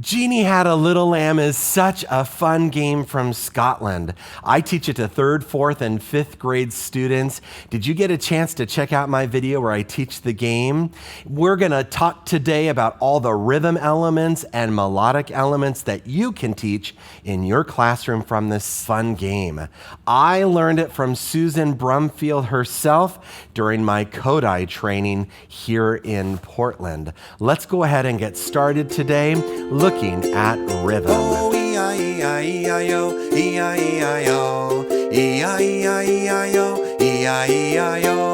Jeannie Had a Little Lamb is such a fun game from Scotland. I teach it to 3rd, 4th, and 5th grade students. Did you get a chance to check out my video where I teach the game? We're going to talk today about all the rhythm elements and melodic elements that you can teach in your classroom from this fun game. I learned it from Susan Brumfield herself during my Kodai training here in Portland. Let's go ahead and get started today looking at rhythm. Oh, E-I-E-I-E-I-O, E-I-E-I-O, E-I-E-I-E-I-O, E-I-E-I-O.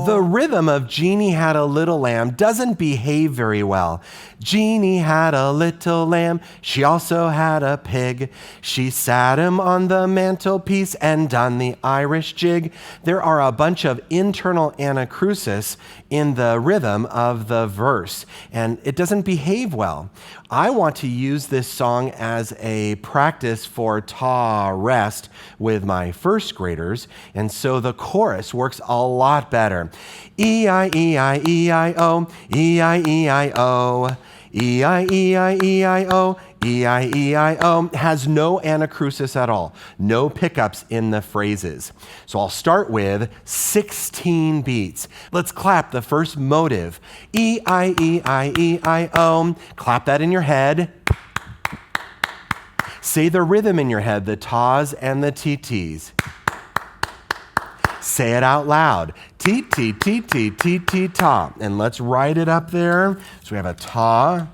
The rhythm of Jeannie Had a Little Lamb doesn't behave very well. Jeannie had a little lamb, she also had a pig. She sat him on the mantelpiece and done the Irish jig. There are a bunch of internal anacrusis in the rhythm of the verse, and it doesn't behave well. I want to use this song as a practice for ta rest with my 1st graders, and so the chorus works a lot better. E-I-E-I-E-I-O, E-I-E-I-O. E-I-E-I-E-I-O, E-I-E-I-O has no anacrusis at all, no pickups in the phrases. So I'll start with 16 beats. Let's clap the first motive. E-I-E-I-E-I-O. Clap that in your head. Say the rhythm in your head, the tas and the TTs. Say it out loud. T, T, T, T, T, T, ta. And let's write it up there. So we have a ta.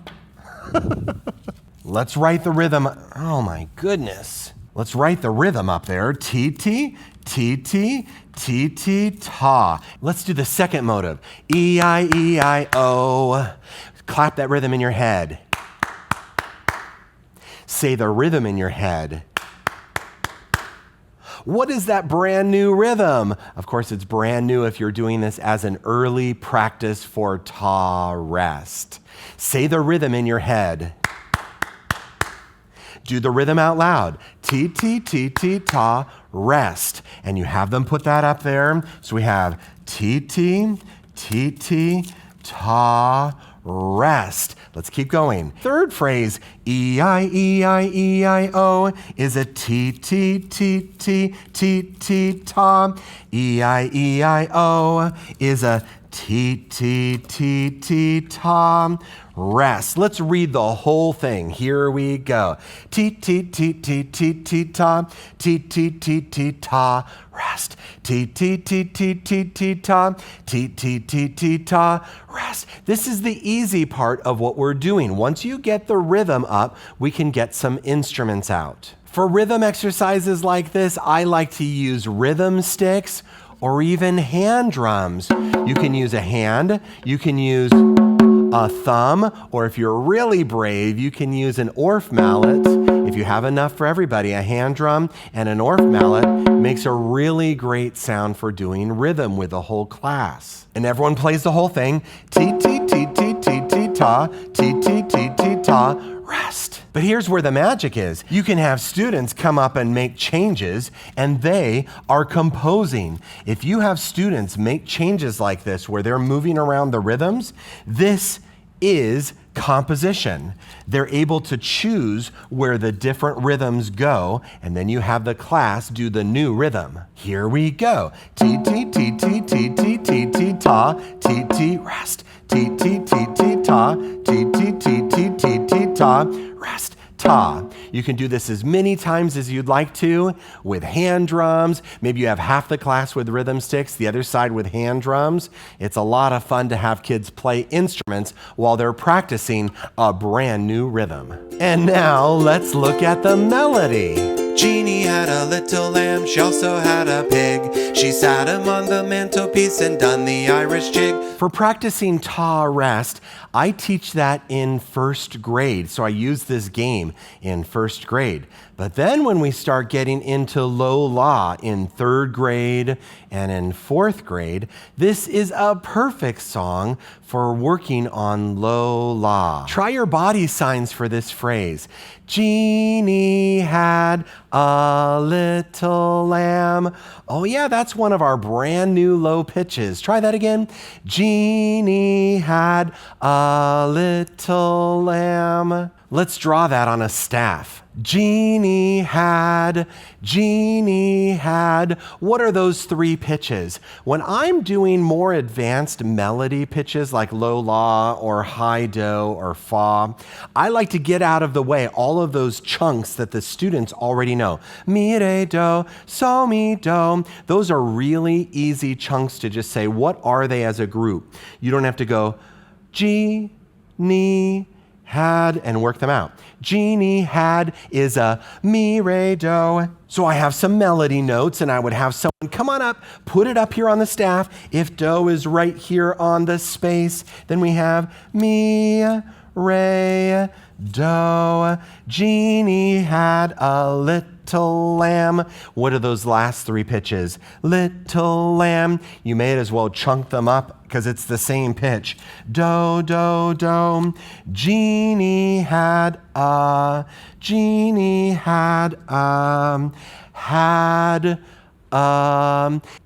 Let's write the rhythm. Oh my goodness. Let's write the rhythm up there. T, T, T, T, T, T, ta. Let's do the second motive. E-I-E-I-O. Clap that rhythm in your head. Say the rhythm in your head. What is that brand new rhythm? Of course, it's brand new if you're doing this as an early practice for ta rest. Say the rhythm in your head. Do the rhythm out loud. T, T, T, T, ta, rest. And you have them put that up there. So we have T, T, T, T, ta, rest. Let's keep going. Third phrase, E-I-E-I-E-I-O is a T, T, T, T, T, T, ta. E-I-E-I-O is a T, T, T, T, ta. Rest. Let's read the whole thing. Here we go. T, T, T, T, T, T, ta. T, T, T, T, ta. Rest. T, T, T, T, T, T, ta. T, T, T, T, ta. Rest. This is the easy part of what we're doing. Once you get the rhythm up, we can get some instruments out. For rhythm exercises like this, I like to use rhythm sticks or even hand drums. You can use a hand, you can use a thumb, or if you're really brave, you can use an Orff mallet. If you have enough for everybody, a hand drum and an Orff mallet makes a really great sound for doing rhythm with the whole class. And everyone plays the whole thing. T, T, T, T, T, T, ta, T, T, T, T, ta, rest. But here's where the magic is. You can have students come up and make changes, and they are composing. If you have students make changes like this, where they're moving around the rhythms, this is composition. They're able to choose where the different rhythms go, and then you have the class do the new rhythm. Here we go. T, T, T, T, T, T, T, T, ta, T, T, rest. T, T, T, T, ta, T, T, T, T, T, T, ta, rest. Ta. You can do this as many times as you'd like to with hand drums. Maybe you have half the class with rhythm sticks, the other side with hand drums. It's a lot of fun to have kids play instruments while they're practicing a brand new rhythm. And now let's look at the melody. Jeannie had a little lamb, she also had a pig. She sat him on the mantelpiece and done the Irish jig. For practicing ta rest, I teach that in 1st grade, so I use this game in 1st grade. But then when we start getting into low la in 3rd grade and in 4th grade, this is a perfect song for working on low la. Try your body signs for this phrase. Jeannie had a little lamb. Oh yeah, that's That's one of our brand new low pitches. Try that again. Jeannie had a little lamb. Let's draw that on a staff. Jeannie had. What are those three pitches? When I'm doing more advanced melody pitches like low la or high do or fa, I like to get out of the way all of those chunks that the students already know. Mi, re, do, so, mi, do. Those are really easy chunks to just say, what are they as a group? You don't have to go, Jeannie had, and work them out. Jeannie had is a mi, re, do. So I have some melody notes, and I would have someone come on up, put it up here on the staff. If do is right here on the space, then we have mi, re, do. Jeannie had a little lamb. What are those last three pitches? Little lamb. You may as well chunk them up because it's the same pitch. Do, do, do. Jeannie had a.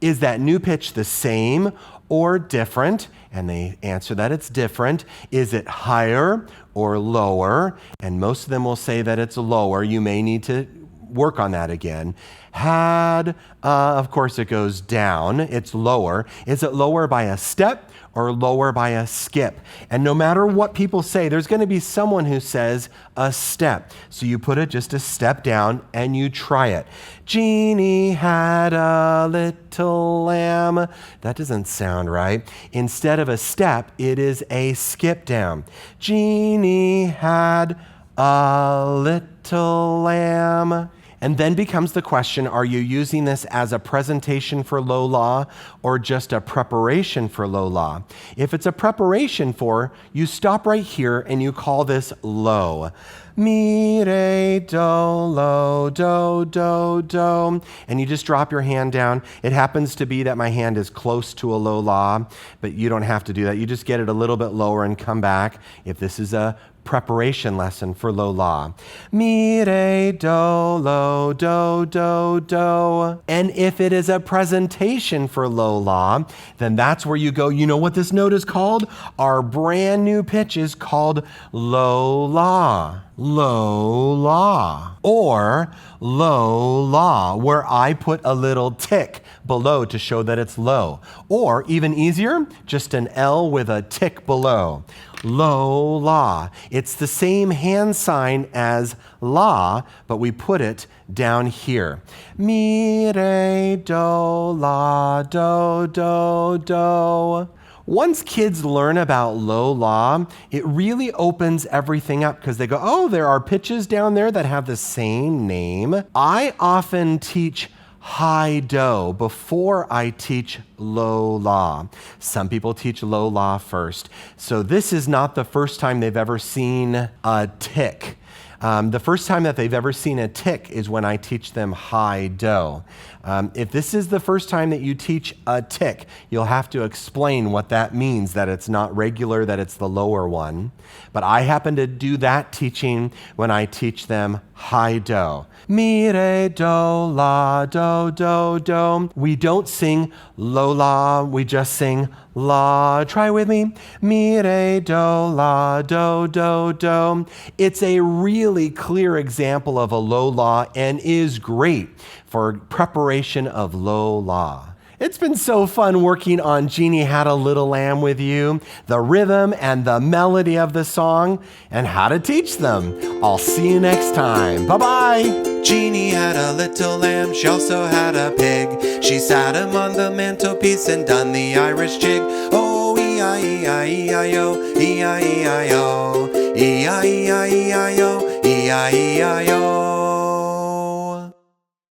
Is that new pitch the same or different? And they answer that it's different. Is it higher or lower? And most of them will say that it's lower. You may need to work on that again. Had, of course, it goes down. It's lower. Is it lower by a step or lower by a skip? And no matter what people say, there's going to be someone who says a step. So you put it just a step down and you try it. Jeannie had a little lamb. That doesn't sound right. Instead of a step, it is a skip down. Jeannie had a little lamb. And then becomes the question, are you using this as a presentation for low la or just a preparation for low la? If it's a preparation for, you stop right here and you call this low. Mi, re, do, lo, do, do, do. And you just drop your hand down. It happens to be that my hand is close to a low la, but you don't have to do that. You just get it a little bit lower and come back if this is a preparation lesson for low la. Mi, re, do, lo, do, do, do. And if it is a presentation for low la, then that's where you go, you know what this note is called? Our brand new pitch is called low la. Low la. Or low la, where I put a little tick below to show that it's low. Or even easier, just an L with a tick below. Low la. It's the same hand sign as la, but we put it down here. Mi, re, do, la, do, do, do. Once kids learn about low la, it really opens everything up because they go, oh, there are pitches down there that have the same name. I often teach high do before I teach low la. Some people teach low la first. So this is not the first time they've ever seen a tick. The first time that they've ever seen a tick is when I teach them high do. If this is the first time that you teach a tick, you'll have to explain what that means, that it's not regular, that it's the lower one. But I happen to do that teaching when I teach them high do. Mi, re, do, la, do, do, do. We don't sing low la, we just sing la. Try with me. Mi, re, do, la, do, do, do. It's a really clear example of a low la and is great for preparation of low la. It's been so fun working on Jeannie Had a Little Lamb with you, the rhythm and the melody of the song, and how to teach them. I'll see you next time. Bye-bye. Jeannie had a little lamb, she also had a pig. She sat him on the mantelpiece and done the Irish jig. Oh, E-I-E-I-E-I-O, E-I-E-I-O, E-I-E-I-E-I-O, E-I-E-I-O.